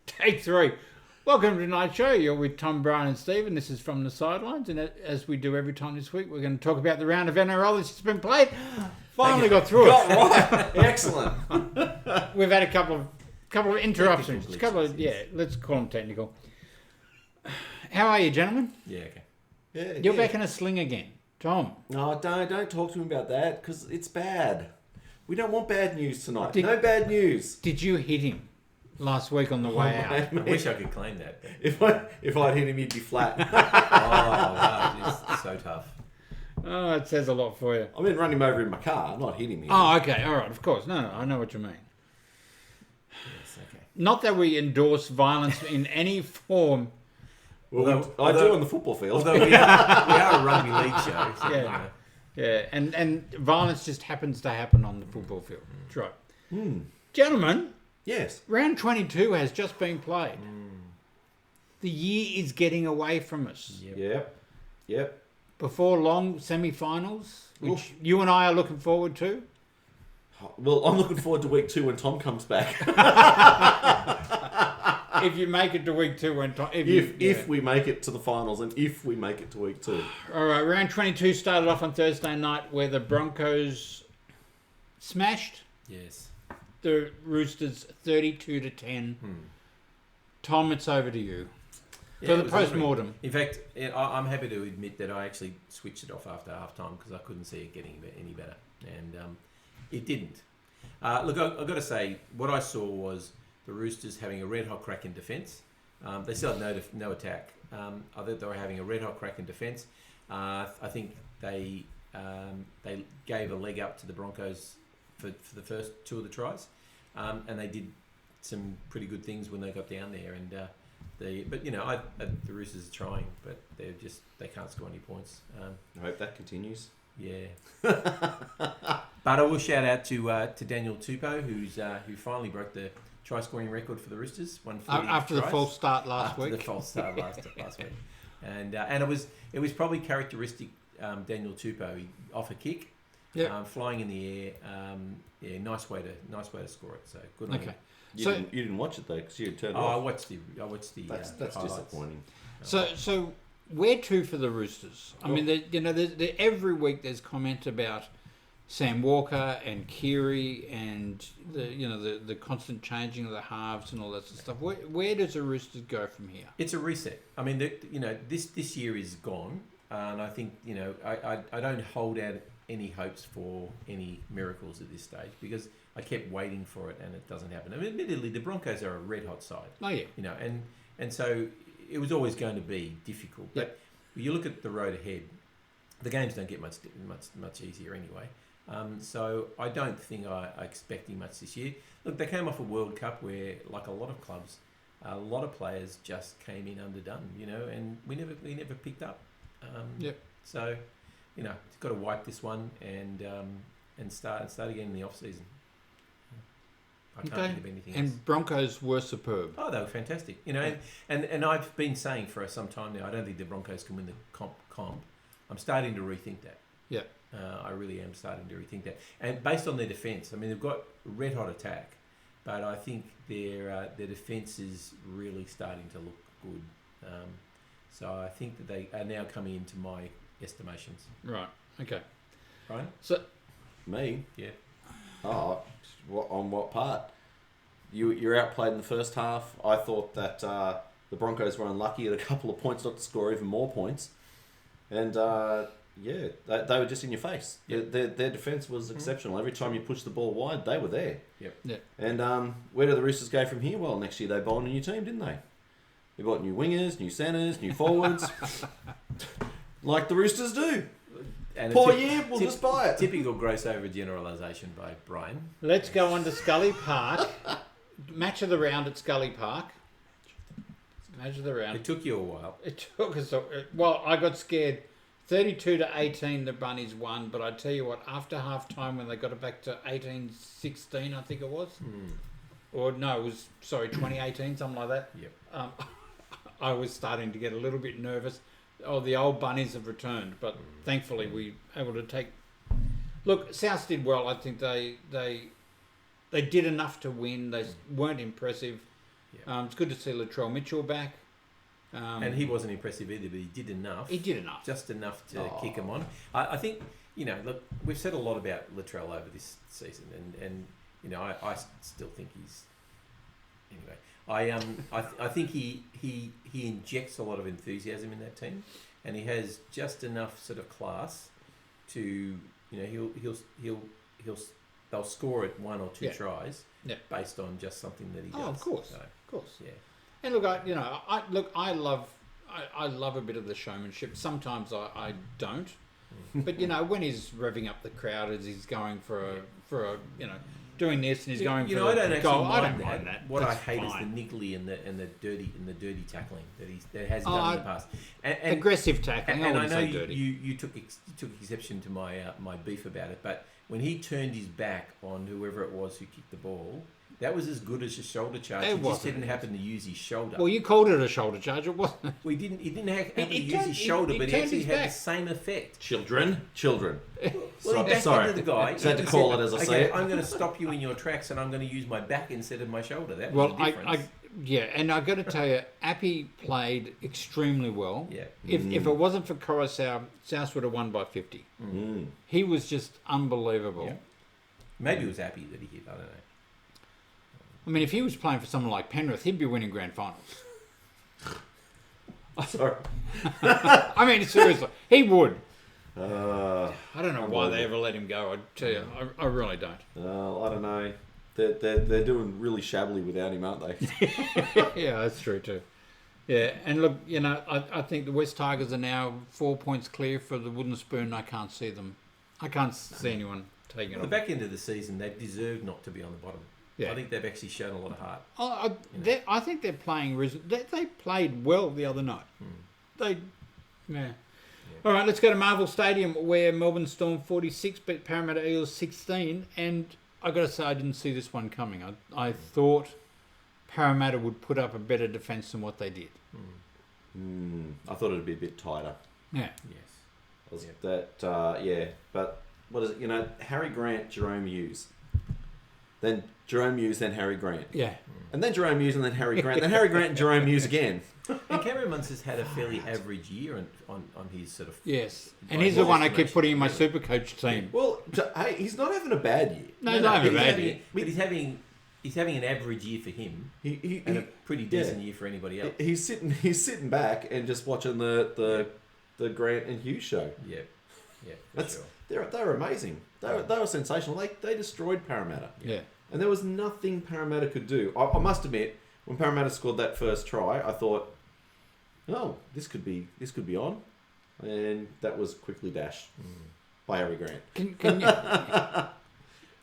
Take 3. Welcome to tonight's show. You're with Tom, Brian and Steve, and this is From the Sidelines. And as we do every time this week, we're going to talk about the round of NRL that's just been played. Finally got through it. Right. Excellent. We've had a couple of interruptions. Let's call them technical. How are you, gentlemen? Yeah, okay. You're back in a sling again. Tom. No, don't talk to him about that, because it's bad. We don't want bad news tonight. No bad news. Did you hit him last week on the way out? I wish I could claim that. But... If I'd hit him, he'd be flat. Oh, wow, it's so tough. Oh, it says a lot for you. I mean, run him over in my car, not hit him. Oh, okay. All right. Of course. No, I know what you mean. Yes, okay. Not that we endorse violence in any form. Well, I do on the football field. Although we are a rugby league show. So, Yeah, and violence just happens to happen on the football field. That's right. Gentlemen, Yes. round 22 has just been played. The year is getting away from us. Yep. Before long, semi-finals, which you and I are looking forward to. Well, I'm looking forward to week 2 when Tom comes back. If you make it to week 2 when Tom... If we make it to the finals and if we make it to week 2. All right, round 22 started off on Thursday night where the Broncos smashed yes. the Roosters 32-10. Tom, it's over to you. Yeah, For it the was post-mortem. In fact, I'm happy to admit that I actually switched it off after half-time because I couldn't see it getting any better. And it didn't. Look, I've got to say, what I saw was the Roosters having a red-hot crack in defence. They still had no attack. I think they were having a red-hot crack in defence. I think they gave a leg up to the Broncos for the first 2 of the tries. And they did some pretty good things when they got down there. And the Roosters are trying, but they can't score any points. I hope that continues. Yeah. But I will shout out to Daniel Tupou, who finally broke the try scoring record for the Roosters. After the false start last week. The false start last week, and it was probably characteristic Daniel Tupou. He off a kick, flying in the air. Nice way to score it. So good on him. You didn't watch it though, because you had turned it I off. watched the. That's highlights. disappointing. So where to for the Roosters? I mean, every week there's comment about Sam Walker and Keary and the constant changing of the halves and all that sort of stuff. Where does the Roosters go from here? It's a reset. I mean, this year is gone, and I think I don't hold out any hopes for any miracles at this stage because I kept waiting for it and it doesn't happen. I mean, admittedly, the Broncos are a red hot side. Oh yeah. And so it was always going to be difficult. But you look at the road ahead, the games don't get much easier anyway. So I don't think I'm expecting much this year. Look, they came off a World Cup where, like a lot of clubs, a lot of players just came in underdone, and we never picked up. So, it's got to wipe this one and start again in the off season. I can't think of anything else. And Broncos were superb. Oh, they were fantastic. And I've been saying for some time now, I don't think the Broncos can win the comp. I'm starting to rethink that. Yeah. I really am starting to rethink that. And based on their defence, I mean, they've got red hot attack, but I think their defence is really starting to look good. So I think that they are now coming into my estimations. Right. Okay. Right? So me? Yeah. Oh, on what part? You're outplayed in the first half. I thought that the Broncos were unlucky at a couple of points not to score even more points. And they were just in your face. Yep. Their defence was exceptional. Every time you pushed the ball wide, they were there. Yep. And where do the Roosters go from here? Well, next year they bought a new team, didn't they? They bought new wingers, new centres, new forwards. Like the Roosters do. And Poor year, we'll just buy it. Typical gross over generalisation by Brian. let's go on to Scully Park. Match of the round at Scully Park. Match of the round. It took you a while. It took us. Well, I got scared. 32-18, the Bunnies won. But I tell you what, after half time when they got it back to 18-16, I think it was. Or no, it was 2018, something like that. Yep. I was starting to get a little bit nervous. Oh, the old Bunnies have returned, but thankfully we were able to take. Look, South did well. I think they they did enough to win. They weren't impressive. Yeah. It's good to see Latrell Mitchell back. And he wasn't impressive either, but he did enough. He did enough. Just enough to kick him on. I think, look, we've said a lot about Latrell over this season, and I still think he's... Anyway, I think he injects a lot of enthusiasm in that team, and he has just enough sort of class to, they'll score at one or two tries based on just something that he does. Oh, of course, So, of course. Yeah. And look, I love a bit of the showmanship. Sometimes I don't, but when he's revving up the crowd as he's going for a doing this and he's going for I don't the actually goal. mind I don't mind that. What That's I hate fine. is the niggly and the dirty tackling that has done in the past. And aggressive tackling. And I I wouldn't know say dirty. you took exception to my beef about it, but when he turned his back on whoever it was who kicked the ball, that was as good as a shoulder charge. It He just didn't happen to use his shoulder. Well, you called it a shoulder charge. It wasn't. He didn't happen to He use turned- his shoulder, he but he turned actually his had back. the same effect. Children. Well, he backed Sorry. into the guy. Just had to He call said, it as I okay, say it. I'm going to stop you in your tracks, and I'm going to use my back instead of my shoulder. That was the difference. And I got to tell you, Appy played extremely well. Yeah. If it wasn't for Coruscant, South would have won by 50. He was just unbelievable. Yeah. Maybe it was happy that he hit. I don't know. I mean, if he was playing for someone like Penrith, he'd be winning grand finals. Sorry. I mean, seriously, he would. Uh, I don't know why they ever let him go. I tell you, I really don't. I don't know. They're doing really shabbily without him, aren't they? Yeah, that's true too. Yeah, and look, I think the West Tigers are now 4 points clear for the wooden spoon. I can't see them. I can't see anyone taking it The on. back end of the season, they deserved not to be on the bottom. Yeah. I think they've actually shown a lot of heart. I think they're playing. They played well the other night. Yeah. All right, let's go to Marvel Stadium where Melbourne Storm 46 beat Parramatta Eels 16, and I got to say I didn't see this one coming. I thought Parramatta would put up a better defence than what they did. I thought it'd be a bit tighter. Yeah. Yes. But what is it? Harry Grant, Jerome Hughes. Then Jerome Hughes, then Harry Grant. Yeah. And then Jerome Hughes, and then Harry Grant. Then Harry Grant and Jerome Hughes again. And Cameron Munster's had a fairly average year on his sort of... Yes. And he's the one I keep putting in my super coach team. Well, hey, he's not having a bad year. No, he's not having a bad year. But he's having an average year for him, and a pretty decent year for anybody else. He's sitting back and just watching the Grant and Hughes show. Yeah, for sure. They're amazing. They were sensational. They destroyed Parramatta. Yeah. And there was nothing Parramatta could do. I must admit, when Parramatta scored that first try, I thought, oh, this could be on, and that was quickly dashed by Harry Grant.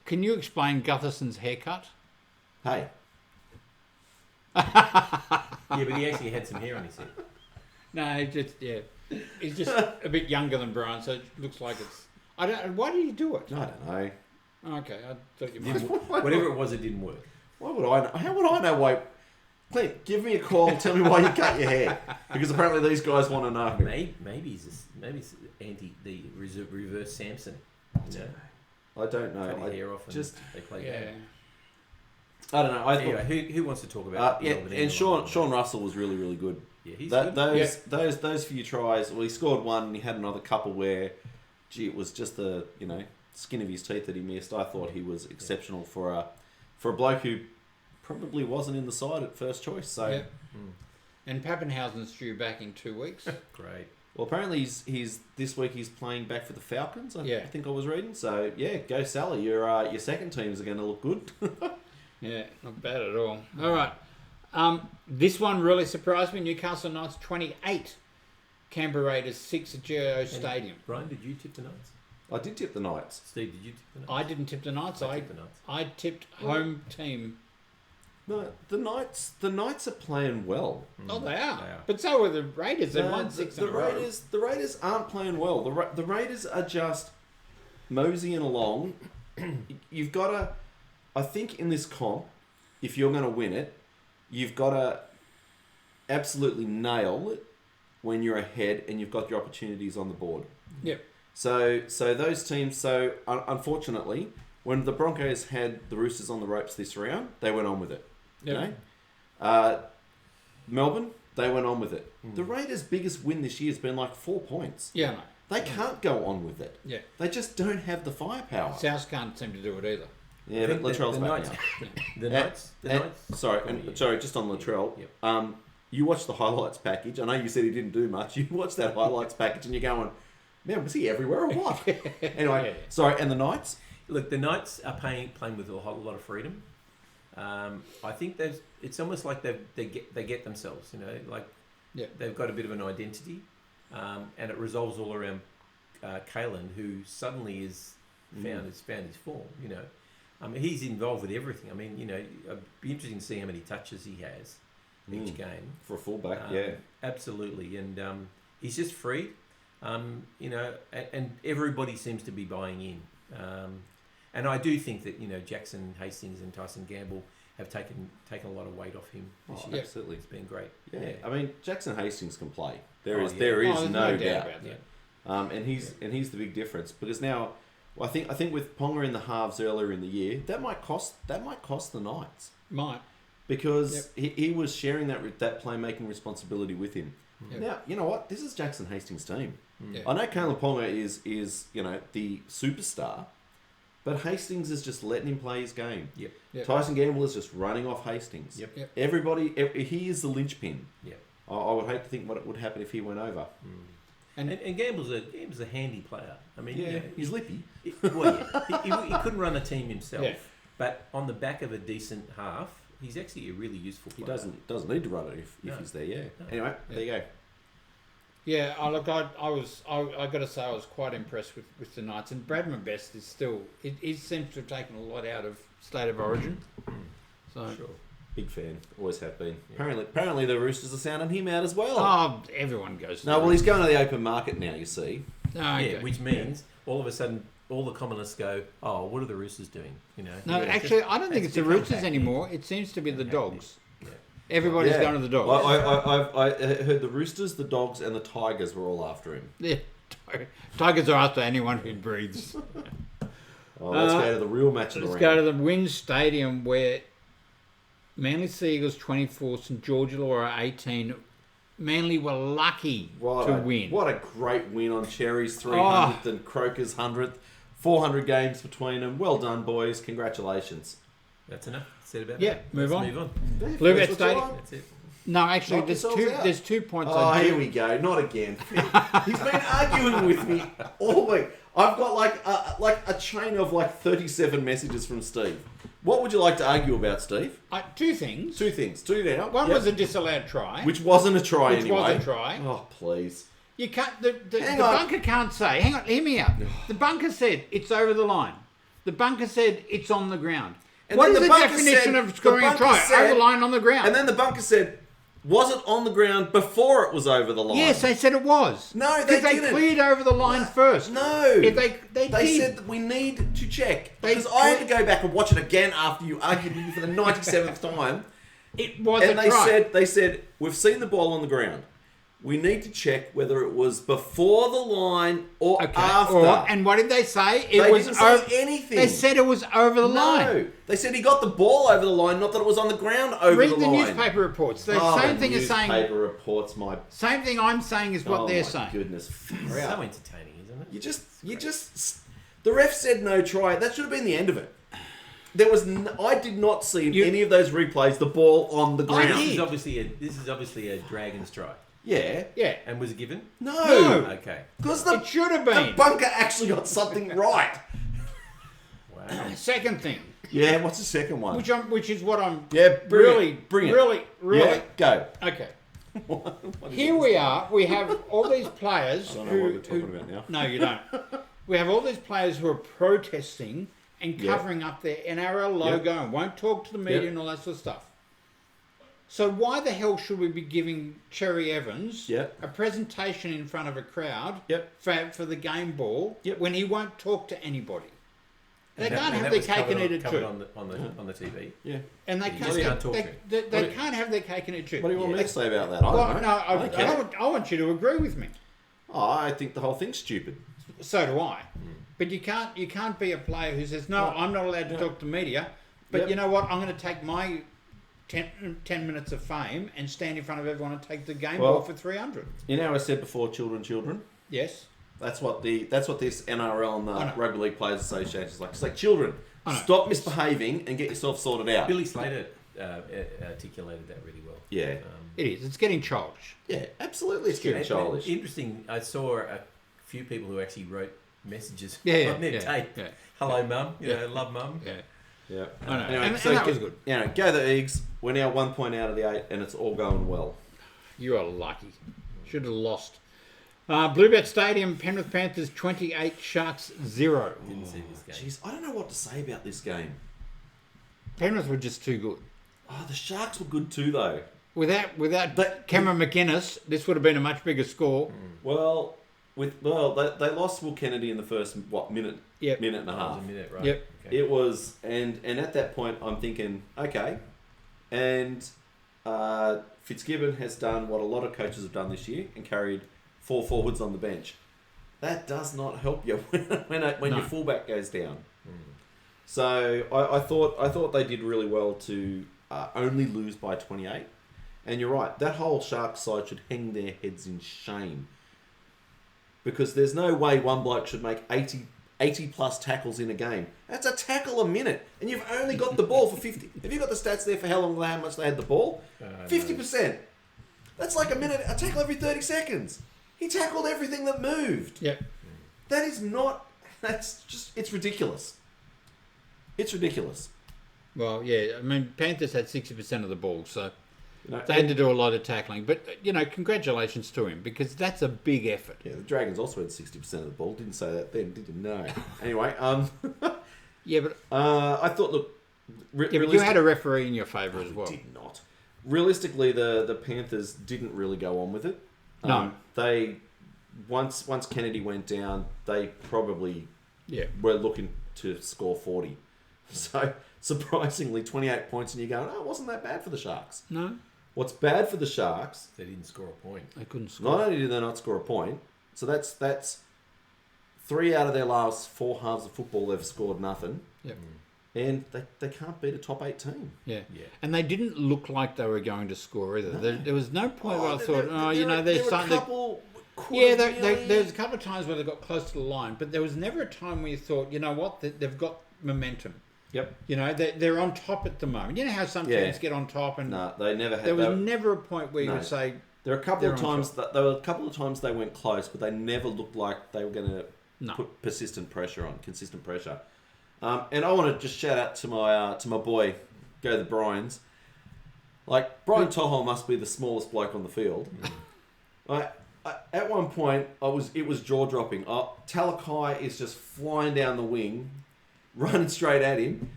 Can you explain Gutherson's haircut? Hey, Yeah, but he actually had some hair on his head. No, he's just a bit younger than Brian, so it looks like it's. I don't. Why did he do it? I don't know. Okay, I thought you might. Whatever it was, it didn't work. Why would I know? How would I know why? Clint, give me a call and tell me why you cut your hair. Because apparently these guys want to know. Maybe it's the reverse Samson. I don't know. Cut your hair off and they play game. I don't know. Anyway, who wants to talk about? And Sean Russell was really, really good. Yeah, he's good. Those few tries. Well, he scored one, and he had another couple where, it was just the skin of his teeth that he missed. I thought he was exceptional for a bloke who probably wasn't in the side at first choice. So, And Pappenhausen's due back in 2 weeks. Great. well, apparently he's this week he's playing back for the Falcons. I think I was reading. So go Sally. Your second teams are going to look good. Yeah, not bad at all. All right. This one really surprised me. Newcastle Knights 28. Canberra Raiders 6 at GIO Stadium. Brian, did you tip the Knights? I did tip the Knights. Steve, did you tip the Knights? I didn't tip the Knights. I tipped the Knights. I tipped home team. No, the Knights are playing well. Oh, they are. They are. But so are the Raiders. They've No, won 6 the in a row. The Raiders aren't playing well. The Raiders are just moseying along. You've got to, I think, in this comp, if you're going to win it, you've got to absolutely nail it when you're ahead and you've got your opportunities on the board. Yep. So those teams. So unfortunately, when the Broncos had the Roosters on the ropes this round, they went on with it. Yeah. Melbourne, they went on with it. The Raiders' biggest win this year has been like 4 points. Yeah, no. They can't go on with it. Yeah. They just don't have the firepower. South can't seem to do it either. Yeah, but Latrell's back now. The Knights. Sorry, just on Latrell. Yep. You watched the highlights package. I know you said he didn't do much. You watched that highlights package and you're going, man, was he everywhere or what? Anyway, sorry, and the Knights? Look, the Knights are playing with a whole lot of freedom. I think it's almost like they get themselves, like they've got a bit of an identity, and it resolves all around Kalen, who suddenly is found his form. He's involved with everything. It'd be interesting to see how many touches he has each game For a fullback, absolutely, and he's just free, and everybody seems to be buying in. And I do think that Jackson Hastings and Tyson Gamble have taken a lot of weight off him this year. Absolutely. It's been great. Yeah. Jackson Hastings can play. There is there's no doubt about that. And he's the big difference because now I think with Ponga in the halves earlier in the year that might cost the Knights because he was sharing that playmaking responsibility with him. Yep. Now you know what, this is Jackson Hastings' team. Yeah. I know Caleb Ponga is the superstar, but Hastings is just letting him play his game. Yep. Tyson Gamble is just running off Hastings. Yep. Everybody, he is the linchpin. Yep. I would hate to think what would happen if he went over. And Gamble's a handy player. He's lippy. He couldn't run a team himself, but on the back of a decent half, he's actually a really useful player. He doesn't need to run it if he's there. Yeah. No. Anyway, there you go. Yeah, I got to say I was quite impressed with the Knights, and Bradman Best is still he seems to have taken a lot out of State of Origin. So Sure. Big fan, always have been. Yeah. Apparently the Roosters are sounding him out as well. Oh, everyone goes. He's going to the open market now. You see. Okay. Which means all of a sudden all the commonalists go, "Oh, what are the Roosters doing?" No, actually, I don't think it's the Roosters anymore. It seems to be the Dogs. Yeah. Everybody's going to the Dogs. I heard the Roosters, the Dogs, and the Tigers were all after him. Yeah, Tigers are after anyone who breathes. Let's go to the real match of the round. Let's go to the Wynn Stadium where Manly Sea Eagles 24, St George Illawarra 18. Manly were lucky to win. What a great win on Cherry's 300th and Croker's 100th. 400 games between them. Well done, boys. Congratulations. That's enough. Said about Yeah, that. move Let's on. Move on. Bluebet Stadium. That's it. No, actually, Knock yourselves out. there's 2 points. Here we go. Not again. He's been arguing with me all week. I've got like a chain of 37 messages from Steve. What would you like to argue about, Steve? 2 things. 2 things. 2 now. One was a disallowed try. Which wasn't a try Which anyway. was a try. Oh, please. You can't. The bunker can't say. Hang on, hear me out. The bunker said it's over the line. The bunker said it's on the ground. And What then is the bunker definition said- of scoring the a try? bunker said- Over the line on the ground. And then the bunker said, was it on the ground before it was over the line? Yes, they said it was. No, they because they didn't. cleared over the line first. No. If they did. said that we need to check. They Because I had to go back and watch it again after you argued with me for the 97th time. It was And a try. they said, we've seen the ball on the ground. We need to check whether it was before the line or after. And what did they say? They didn't say anything. They said it was over the line. No. They said he got the ball over the line, not that it was on the ground over Read the the line. newspaper reports. The same thing is saying. Newspaper reports, my... Same thing I'm saying is what they're saying. Goodness. So entertaining, isn't it? You just... The ref said no try. That should have been the end of it. There was... I did not see in any of those replays the ball on the ground. This is obviously a Dragons try. Yeah. Yeah. And was it given? No. Okay. Because It should have been. The bunker actually got something right. Wow. Second thing, Yeah, what's the second one? which is what I'm bring it. really. Yeah, go. Okay. What is Here it? we are. We have all these players I don't know who, what we're talking about now. No, you don't. We have all these players who are protesting and covering up their NRL logo and won't talk to the media and all that sort of stuff. So why the hell should we be giving Cherry Evans a presentation in front of a crowd for the game ball when he won't talk to anybody? They can't have their cake and eat it too. on the TV. Yeah. And they just can't talk they can't have their cake and eat it too. What do you want me to say about that? I don't know. I want you to agree with me. I think the whole thing's stupid. So do I. But you can't be a player who says, no, I'm not allowed to talk to media. But Yep. you know what? I'm going to take my 10 minutes of fame and stand in front of everyone and take the game ball for 300. You know, I said before, children. Yes. That's what this NRL and I know. the Rugby League Players Association is like. It's like, children, I know. stop misbehaving and get yourself sorted out. Billy Slater articulated that really well. Yeah. It is. It's getting childish. Yeah, absolutely. It's getting And childish. Interesting. I saw a few people who actually wrote messages Yeah, on their tape. Yeah. Hello, mum. You know, love mum. Yeah. Yeah. I know. Anyway, and so that was good. You know, go the Eagles. We're now 1 point out of the 8, and it's all going well. You are lucky. Should have lost. Bluebet Stadium, Penrith Panthers 28, Sharks 0. Didn't see this game. Jeez, I don't know what to say about this game. Penrith were just too good. Oh, the Sharks were good too, though. Without But- Cameron McInnes, this would have been a much bigger score. Well, they lost Will Kennedy in the first minute Yep. and a That half. was a minute, right? Yep. Okay. It was, and at that point, I'm thinking, okay, and Fitzgibbon has done what a lot of coaches have done this year and carried 4 forwards on the bench. That does not help you when No. your fullback goes down. So I thought they did really well to only lose by 28. And you're right, that whole Sharks side should hang their heads in shame. Because there's no way one bloke should make 80 plus tackles in a game. That's a tackle a minute. And you've only got the ball for 50. Have you got the stats there for how much they had the ball? 50%. That's like a tackle every 30 seconds. He tackled everything that moved. Yep. It's ridiculous. It's ridiculous. Well, yeah. I mean, Panthers had 60% of the ball, so You know, they had to do a lot of tackling. But, you know, congratulations to him because that's a big effort. yeah, the Dragons also had 60% of the ball. Didn't say that then, did you? No. Anyway, Yeah, but, I thought, look, but you had a referee in your favour as well. Did not. Realistically, the Panthers didn't really go on with it. No. They once Kennedy went down, they probably Yeah. were looking to score 40. So surprisingly, 28 points, and you're going, oh, it wasn't that bad for the Sharks. No, What's bad for the Sharks? They didn't score a point. they couldn't score. Not only did they not score a point, so that's 3 out of their last 4 halves of football they've scored nothing, Yep. and they can't beat a top 8 team. Yeah. Yeah. And they didn't look like they were going to score either. No. There was no point where I there- thought, there's there were a something. couple. Yeah, there's a couple of times where they got close to the line, but there was never a time where you thought, you know what, they've got momentum. Yep. You know, they're on top at the moment. You know how some Yeah. teams get on top, and No, they never had. there was they- never a point where you No. would say, There were a couple They're of on times they went close, but they never looked like they were going to no. put consistent pressure. And I want to just shout out to my boy, go the Bryans. Like, Brian Toho must be the smallest bloke on the field. At one point, it was jaw dropping. Talakai is just flying down the wing, running straight at him,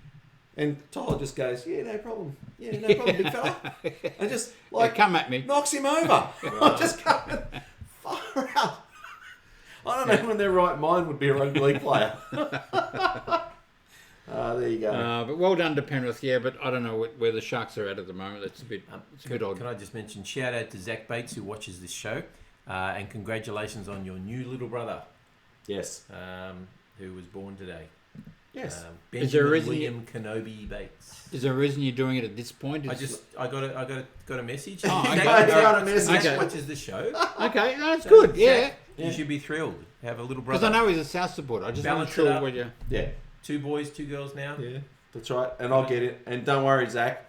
and Toho just goes, "Yeah, no problem. Yeah, no problem, big fella," and just Like, come at me. knocks him over. I'm just going far out. I don't know who in their right mind would be a rugby league player. There you go. But well done to Penrith, yeah, but I don't know where the Sharks are at the moment. It's a bit odd. Can I just mention, shout out to Zach Bates who watches this show, and congratulations on your new little brother, Yes. who was born today. Yes. Is there a Benjamin reason William Kenobi Bates. Is there a reason you're doing it at this point? I got a message. Oh, okay. Zach Got a message. Okay. watches the show. Okay, no, that's good, yeah. Zach, you should be thrilled. Have a little Because brother. I know he's a South supporter. I just Balance wasn't it sure up. where you... Yeah. 2 boys, 2 girls now. Yeah. That's right. And I'll get it. And don't worry, Zach.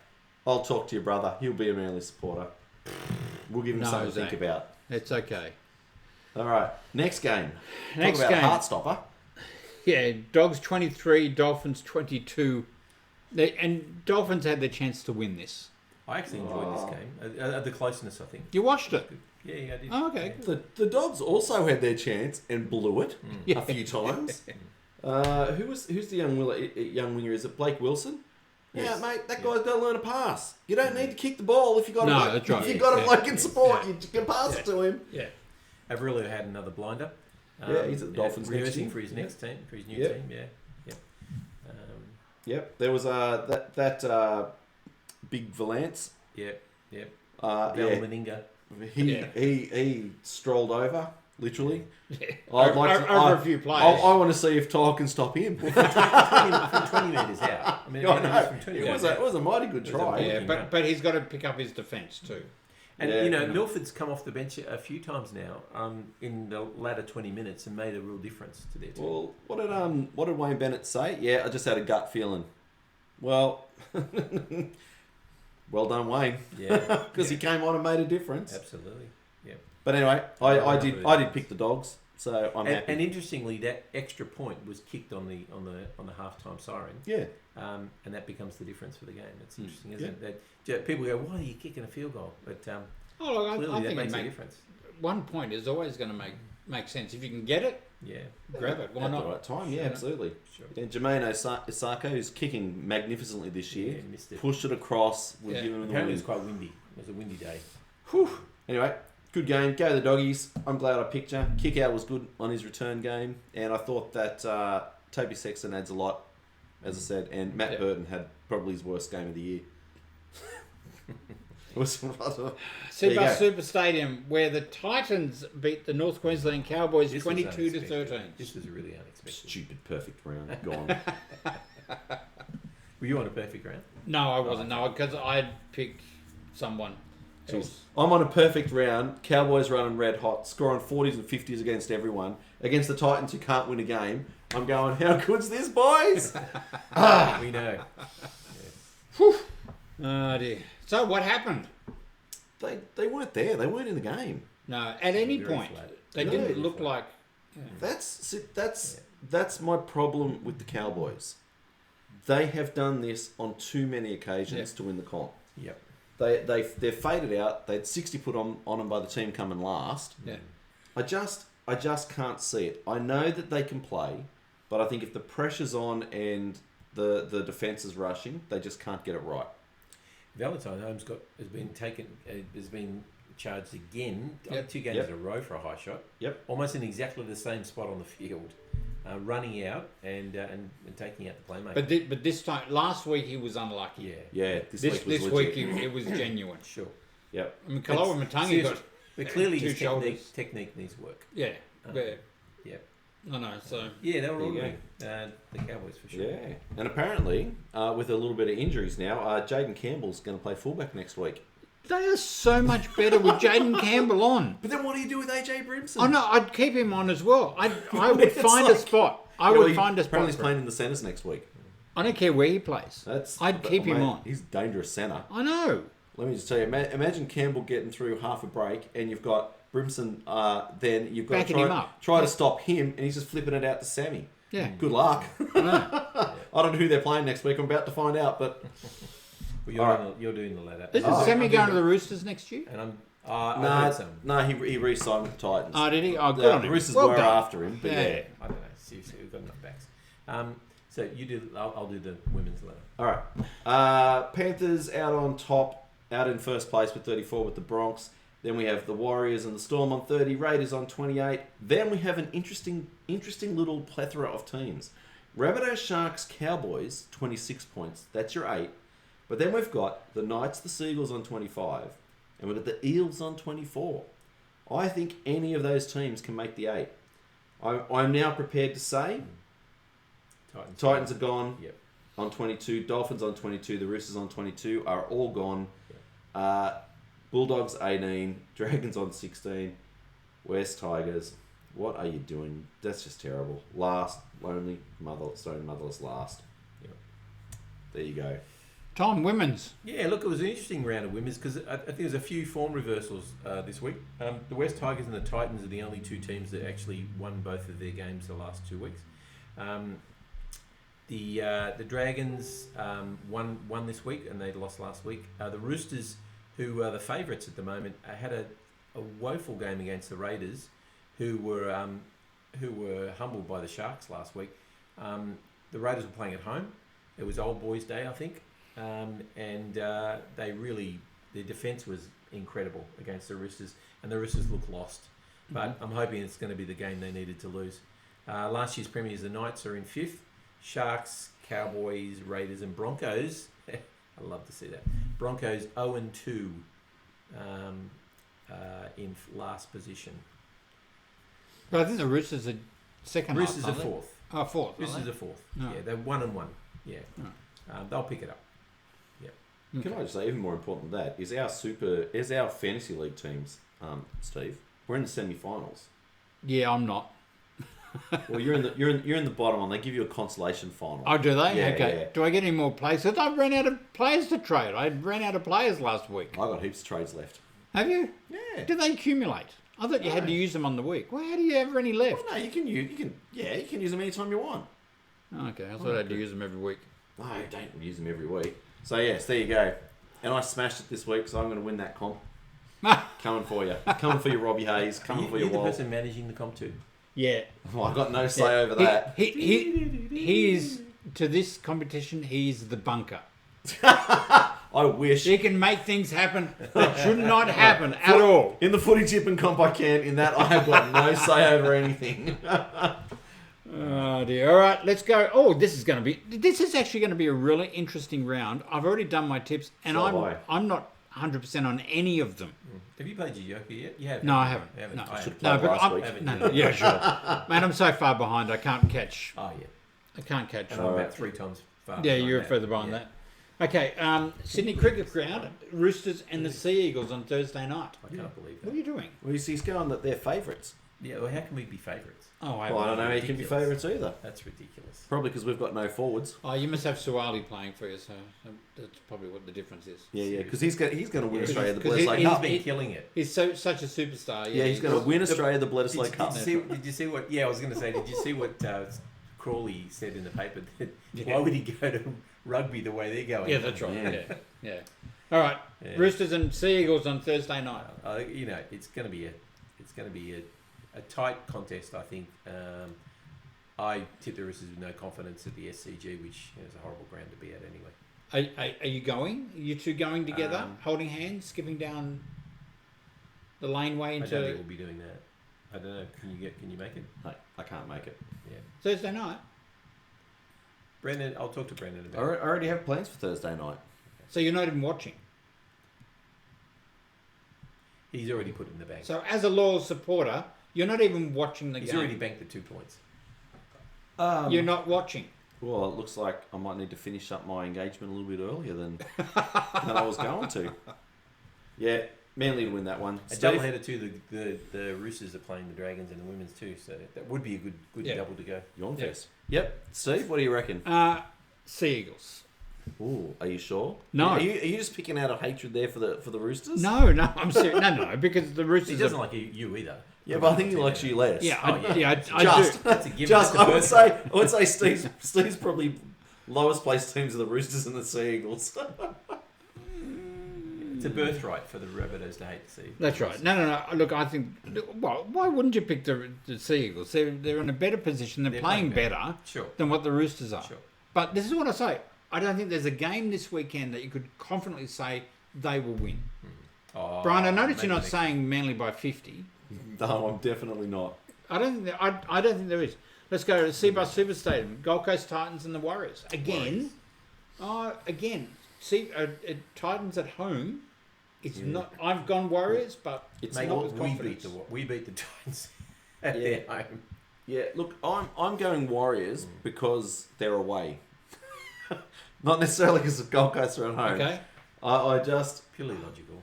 I'll talk to your brother. He'll be a Manly supporter. We'll give him No, something to Zach. think about. It's okay. All right. Next game. Next Talk about game. a heart stopper. Yeah, Dogs 23, Dolphins 22. And Dolphins had their chance to win this. I actually enjoyed this game. The closeness, I think. You watched it? Yeah, I did. Oh, okay. The Dogs also had their chance and blew it Yeah. a few times. Who's the young winger? Is it Blake Wilson? Yes. Yeah, mate, that guy's got to learn to pass. You don't need to kick the ball if you got No, a that's right. if you got a Yeah. bloke in support. Yeah. You can pass it to him. Yeah. Avrilo had another blinder. Yeah, he's at the Dolphins next rehearsing year. for his next team, for his new Yep. team. Yeah. Yep, there was that big Valance. Yep. Yeah, Val Meninga. he strolled over literally. Yeah. I'd like to, Over a few players. I want to see if Ty can stop him. from 20 metres out. I mean, I know. from 20 It metres was a mighty good try. Yeah, but he's got to pick up his defence too. And, Yeah. Milford's come off the bench a few times now in the latter 20 minutes and made a real difference to their team. Well, what did Wayne Bennett say? Yeah, I just had a gut feeling. Well, well done, Wayne. Yeah. Because he came on and made a difference. Absolutely. Yeah. But anyway, I did pick the Dogs, so I'm happy. And interestingly, that extra point was kicked on the halftime siren. Yeah. And that becomes the difference for the game. It's interesting, isn't it? That people go, "Why are you kicking a field goal?" But clearly, I that think makes a difference. 1 point is always going to make sense if you can get it. Yeah. Grab it. Why At not? the right time, yeah, Sure. absolutely. Sure. And Jermaine Osako, who's kicking magnificently this year, Yeah, missed it. pushed it across. We're Yeah. giving him the Apparently, it win. was quite windy. It was a windy day. Anyway, good game. Go the Doggies. I'm glad I picked you. Kick out was good on his return game, and I thought that Toby Sexton adds a lot, as I said, and Matt Burton had probably his worst game of the year. It was rather... There you go. Seabus Super Stadium, where the Titans beat the North Queensland Cowboys This was 22 to unexpected. 13. This was really unexpected. Stupid perfect round. Gone. Were you on a perfect round? No, I wasn't. No, because I'd picked someone else. I'm on a perfect round. Cowboys running red hot, scoring 40s and 50s against everyone. Against the Titans who can't win a game. I'm going, how good's this, boys? We know. Oh dear. So what happened? They weren't there. They weren't in the game. No, at any Very point flat. they No. didn't look like. That's my problem with the Cowboys. They have done this on too many occasions to win the comp. Yep. They're faded out. They had 60 put on them by the team coming last. Yeah. I just can't see it. I know that they can play, but I think if the pressure's on and the defense is rushing, they just can't get it right. Valentine Holmes has been charged again. Yep. 2 games Yep. in a row for a high shot. Yep. Almost in exactly the same spot on the field, running out and taking out the playmaker. But this time, last week he was unlucky. Yeah. Yeah, This week was week legit. it was genuine. Sure. Yep. I mean, Kaloa Matangi seriously, got But clearly 2 his shoulders. technique needs work. Yeah. Yeah. Yeah. I know. So Yeah, they were all There you good. The Cowboys for sure. Yeah. And apparently, with a little bit of injuries now, Jaden Campbell's going to play fullback next week. they are so much better with Jaden Campbell on. But then what do you do with AJ Brimson? Oh no, I'd keep him on as well. I would It's find a like- spot. I Well, would he- find a spot. Apparently, he's for playing him. in the centres next week. I don't care where he plays. I'd keep him mate, on. He's a dangerous centre. I know. Let me just tell you, imagine Campbell getting through half a break and you've got Brimson, then you've got Backing to him try, up. try to stop him and he's just flipping it out to Sammy. Yeah. Good luck. I know. I don't know who they're playing next week. I'm about to find out, but Well, All you're doing the ladder. Isn't Oh, Sammy I'm going doing to the Roosters next year? And I've heard some. no, he re-signed with the Titans. Oh, did he? Oh, good The on him. Roosters Well were done. after him, but Yeah. yeah. I don't know. Seriously, we've got enough backs. So you do. I'll do the women's ladder. All right. Panthers out on top, out in first place with 34 with the Bronx. Then we have the Warriors and the Storm on 30, Raiders on 28. Then we have an interesting little plethora of teams. Rabbitohs, Sharks, Cowboys, 26 points. That's your 8. But then we've got the Knights, the Seagulls on 25. And we've got the Eels on 24. I think any of those teams can make the 8. I'm now prepared to say Titans are gone Yep. on 22. Dolphins on 22. The Roosters on 22 are all gone. Bulldogs 18. Dragons on 16. West Tigers. What are you doing? That's just terrible. Last. Motherless last. Yep. There you go. Tom, women's. Yeah, look, it was an interesting round of women's because I think there's a few form reversals this week. The West Tigers and the Titans are the only 2 teams that actually won both of their games the last 2 weeks. The Dragons won this week and they lost last week. The Roosters, who are the favourites at the moment, had a woeful game against the Raiders, who were humbled by the Sharks last week. The Raiders were playing at home. It was Old Boys Day, I think, and their defence was incredible against the Roosters, and the Roosters looked lost. But I'm hoping it's going to be the game they needed to lose. Last year's premiers, the Knights, are in 5th. Sharks, Cowboys, Raiders, and Broncos. I love to see that. Broncos 0-2 in last position. But I think the Roosters are second. Roosters half, are aren't they? fourth. Oh, fourth. Roosters are fourth. No. Yeah, they're 1-1. Yeah, No. they'll pick it up. Can I just say, even more important than that, is our fantasy league teams, Steve? We're in the semi-finals. Yeah, I'm not. Well, you're in the bottom one. They give you a consolation final. Oh, do they? Yeah, Okay. yeah. Do I get any more players? Because I've run out of players to trade. I ran out of players last week. I got heaps of trades left. Have you? Yeah. Do they accumulate? I thought you had to use them on the week. Well, how do you have any left? Well, no, you can use them anytime you want. Oh, okay, I thought I had to use them every week. No, don't use them every week. So yes, there you go. And I smashed it this week, so I'm going to win that comp. Coming for you. Coming for you, Robbie Hayes. Coming for You're you, the Walt. person managing the comp too. Yeah. Well, I've got no say over that. He is, to this competition, he's the bunker. I wish. He can make things happen that should not happen at all. In the footy tip and comp I can. In that, I have got no say over anything. Oh dear. All right, let's go. Oh, this is actually going to be a really interesting round. I've already done my tips, and So have I. I'm not 100% on any of them. Have you played your Yoker yet? You have. No, I haven't. You No. I Should haven't. play No, but last week. no, yeah, sure. Man, I'm so far behind. I can't catch. Oh yeah. I can't catch. And I'm about 3 times faster. Yeah, than you're that. further behind Yeah. that. Okay, Sydney Cricket Ground, Roosters and the Sea Eagles on Thursday night. I can't believe What that. are you doing? Well, you see, he's going that they're favourites. Yeah, well, how can we be favourites? Oh, Well, I don't know how you can be Ridiculous. favourites either. That's ridiculous. Probably because we've got no forwards. Oh, you must have Suwali playing for you, so that's probably what the difference is. Yeah, because he's going to win Yeah, Australia the 'cause Bledisloe he- Cup. He's been killing it. He's such a superstar. Yeah, he's going to win Australia the Did, Bledisloe did, Cup. did you see what? Yeah, I was going to say. Did you see what Crawley said in the paper? That why would he go to rugby the way they're going? Yeah, that's right. Yeah. Yeah. All right, Yeah. Roosters and Sea Eagles on Thursday night. You know, it's going to be a tight contest. I think. I tip the Roosters with no confidence at the SCG, which is a horrible ground to be at anyway. Are you going? Are you two going together, holding hands, skipping down the laneway I don't into think we'll be doing that. I don't know. Can you make it? No, I can't make it. Yeah. Thursday night? Brendan, I'll talk to Brendan I about it. already have plans for Thursday night. So you're not even watching. He's already put it in the bank. So as a loyal supporter, you're not even watching the He's game. already banked the 2 points. You're not watching. Well, it looks like I might need to finish up my engagement a little bit earlier than I was going to. Yeah, Manly will win that one. A Steve? double header too. The Roosters are playing the Dragons and the women's too, so that would be a good Yeah. double to go. You're on Yeah. first. Yep. Steve, what do you reckon? Sea Eagles. Ooh, are you sure? No. Are you just picking out a hatred there for the Roosters? No, I'm serious. No, because the He Roosters. doesn't like you either. Yeah, but I think he likes you less. Yeah, Oh, I Just, do. That's a given. just That's a I would say Steve's probably lowest placed teams are the Roosters and the Sea Eagles. It's a birthright for the Rabbitohs to hate to see. That's right. No. Look, I think. Well, why wouldn't you pick the Sea Eagles? They're in a better position. They're playing better Sure. than what the Roosters are. Sure. But this is what I say. I don't think there's a game this weekend that you could confidently say they will win. Oh, Brian, I noticed maybe you're not next- saying Manly by 50. No, I'm definitely not. I don't think I don't think there is. Let's go to Seabus Super Stadium. Gold Coast Titans and the Warriors again. Titans at home. It's not. I've gone Warriors, but it's Mate, not with we confidence. beat the Titans at Yeah. their home. Yeah, look, I'm going Warriors because they're away. Not necessarily because the Gold Coast are at home. Okay, I just Purely logical.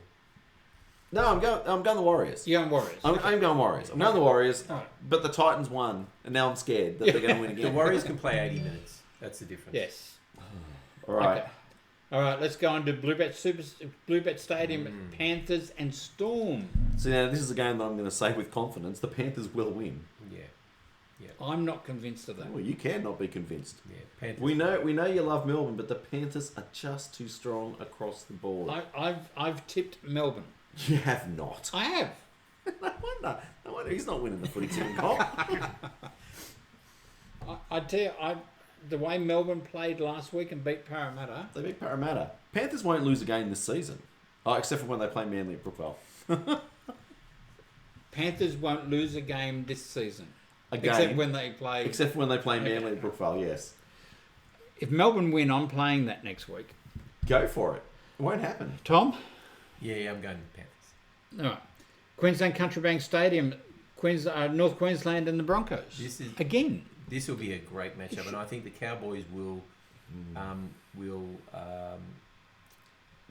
no. I'm going the Warriors. you're going Warriors. I'm going Warriors. I'm going the Warriors. Alright. But the Titans won, and now I'm scared that they're going to win The again. Warriors can play 80 minutes. That's the difference. Yes. All right. Okay. All right. Let's go on to Bluebet Stadium. Panthers and Storm. So now this is a game that I'm going to say with confidence: the Panthers will win. Yeah. I'm not convinced of that. Well, you cannot be convinced. Yeah. Panthers. We know you love Melbourne, but the Panthers are just too strong across the board. I've tipped Melbourne. You have not. I have. No wonder he's not winning the footy team comp. I tell you, the way Melbourne played last week and beat Parramatta. They beat Parramatta. Panthers won't lose a game this season. Oh, except for when they play Manly at Brookvale. Panthers won't lose a game this season. A game. Except when they play. Except for when they play Manly at Brookvale, yes. If Melbourne win, I'm playing that next week. Go for it. It won't happen. Tom? Yeah, I'm going Panthers. All right. Queensland Country Bank Stadium, North Queensland and the Broncos. Again. This will be a great matchup, and I think the Cowboys will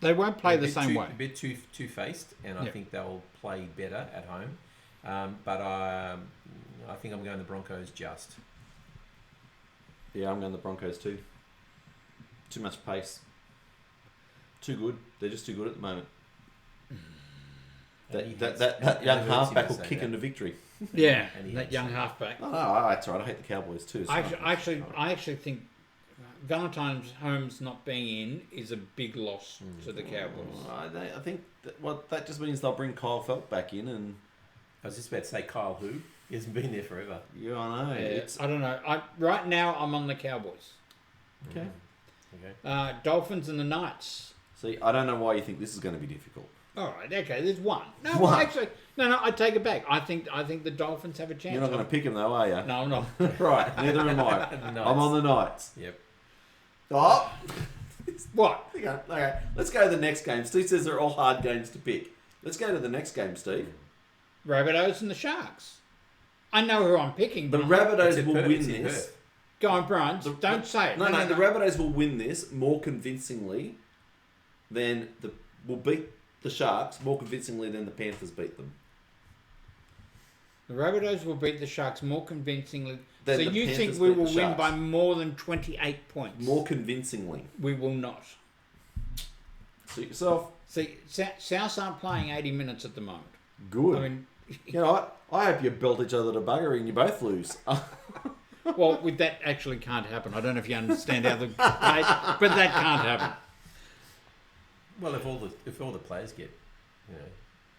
They won't play the same way. A bit two-faced, and I think they'll play better at home. But I think I'm going the Broncos just. Yeah, I'm going the Broncos too. Too much pace. Too good. They're just too good at the moment. That young halfback will kick into victory. Yeah, that young halfback. Oh, no, that's right. I hate the Cowboys too. I actually think Valentine's Holmes not being in is a big loss to the Cowboys. I think that just means they'll bring Kyle Feldt back in, and I was just about to say Kyle who? He hasn't been there forever. Yeah, I know. Yeah, I don't know. Right now, I'm on the Cowboys. Okay. Okay. Dolphins and the Knights. See, I don't know why you think this is going to be difficult. All right, okay. There's one. No, One. actually, no. I take it back. I think the Dolphins have a chance. You're not going to pick them though, are you? No, I'm not. Right. Neither am I. I'm on the Knights. Yep. Oh. What? Okay. Let's go to the next game. Steve says they're all hard games to pick. Let's go to the next game, Steve. Rabbitohs and the Sharks. I know who I'm picking, The but Rabbitohs will win this. Go on, Brian. Don't say it. No. The Rabbitohs will win this more convincingly than will beat the Sharks more convincingly than the Panthers beat them. The Rabbitohs will beat the Sharks more convincingly. Then so the you Panthers think we beat the will win Sharks. by more than 28 points? More convincingly. We will not. Suit yourself. See, South aren't playing 80 minutes at the moment. Good. I mean, you know what? I hope you belt each other to buggery and you both lose. well, that actually can't happen. I don't know if you understand how the but that can't happen. Well, if all the players get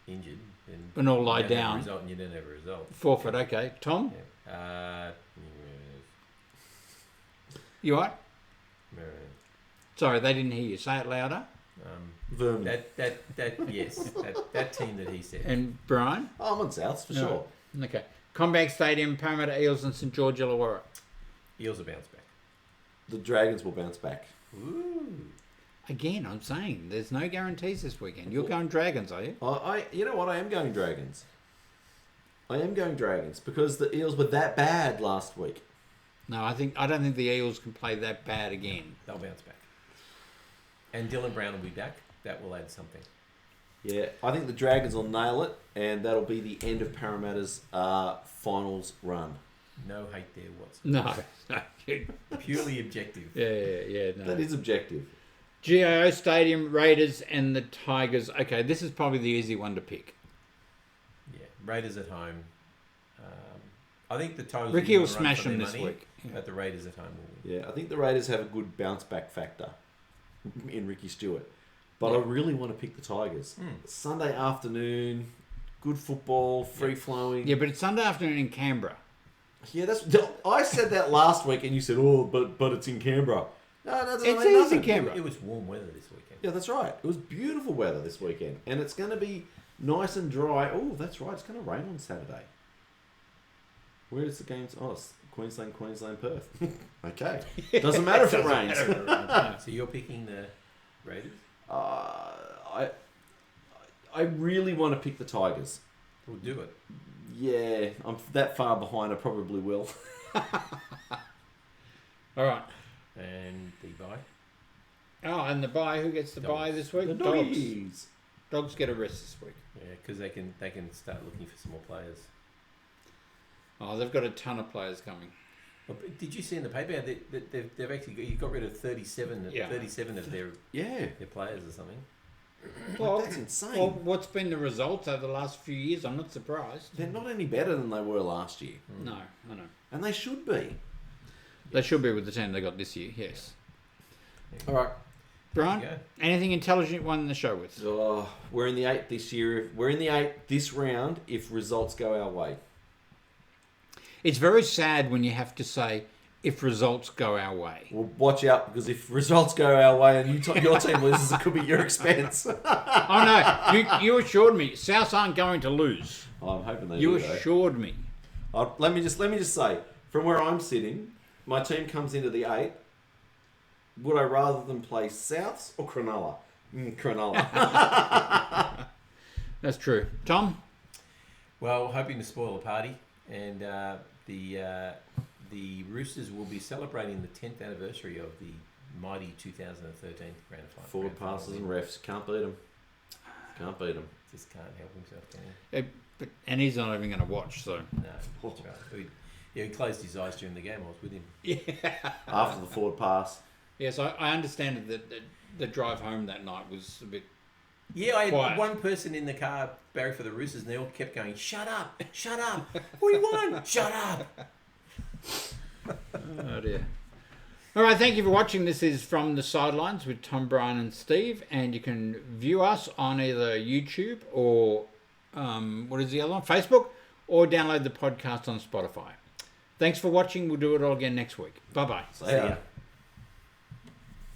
injured, then And all lie you don't have a down. result and you don't have a result. Forfeit, okay. Tom, Yeah. you all right? Sorry, they didn't hear you. Say it louder. Vermin. That team that he said. And Brian? Oh, I'm on Souths for sure. Okay. Combank Stadium, Parramatta Eels and St George Illawarra. Eels will bounce back. The Dragons will bounce back. Ooh. Again, I'm saying there's no guarantees this weekend. You're going Dragons, are you? You know what? I am going Dragons. I am going Dragons because the Eels were that bad last week. No, I don't think the Eels can play that bad again. They'll bounce back. And Dylan Brown will be back. That will add something. Yeah, I think the Dragons will nail it, and that'll be the end of Parramatta's finals run. No hate there whatsoever. No. Purely objective. Yeah. No. That is objective. GIO Stadium, Raiders and the Tigers. Okay, this is probably the easy one to pick. Yeah, Raiders at home. I think the Tigers. Ricky will run smash for them their this money, week. Yeah. But the Raiders at home will win. Yeah, I think the Raiders have a good bounce back factor in Ricky Stewart. But I really want to pick the Tigers. Sunday afternoon, good football, free flowing. Yeah, but it's Sunday afternoon in Canberra. Yeah, I said that last week, and you said, "Oh, but it's in Canberra." No, that doesn't It's mean easy, nothing. Canberra. It was warm weather this weekend. Yeah, that's right. It was beautiful weather this weekend, and it's going to be nice and dry. Oh, that's right. It's going to rain on Saturday. Where is the game? Oh, it's Queensland, Perth. Okay, doesn't matter if it rains. So you're picking the Raiders? I really want to pick the Tigers. We'll do it. Yeah, I'm that far behind. I probably will. All right. And the bye? Oh, and the bye. Who gets the Dogs. bye this week? The Dogs. doggies. Dogs get a rest this week. Yeah, because they can start looking for some more players. Oh, they've got a ton of players coming. Oh, but did you see in the paper that they've actually got rid of 37 of their players or something? Well, That's insane. Well, what's been the results over the last few years? I'm not surprised. They're not any better than they were last year. No, I know. And they should be. They should be with the team they got this year, yes. All right. Brian, There you anything intelligent you won the show with? Oh, we're in the 8 this year. We're in the 8 this round if results go our way. It's very sad when you have to say, if results go our way. Well, watch out, because if results go our way and your team loses, it could be your expense. Oh, no. You assured me South aren't going to lose. I'm hoping they You do, though. assured me. Let me just say, from where I'm sitting, my team comes into the 8. Would I rather them play Souths or Cronulla? Cronulla. That's true. Tom? Well, hoping to spoil the party, and the Roosters will be celebrating the 10th anniversary of the mighty 2013 Grand Final. Forward passes and refs. Can't beat them. Can't beat them. Just can't help himself, can And he's not even going to watch, so. he? No, that's right. He closed his eyes during the game. I was with him. Yeah. After the forward pass. Yes, I understand that the drive home that night was a bit. Yeah, I had quiet. one person in the car, Barry, for the Roosters, and they all kept going, "Shut up! Shut up! We won! Shut up!" Oh dear. All right, thank you for watching. This is From the Sidelines with Tom, Brian and Steve, and you can view us on either YouTube or what is the other one? Facebook, or download the podcast on Spotify. Thanks for watching. We'll do it all again next week. Bye-bye. See ya.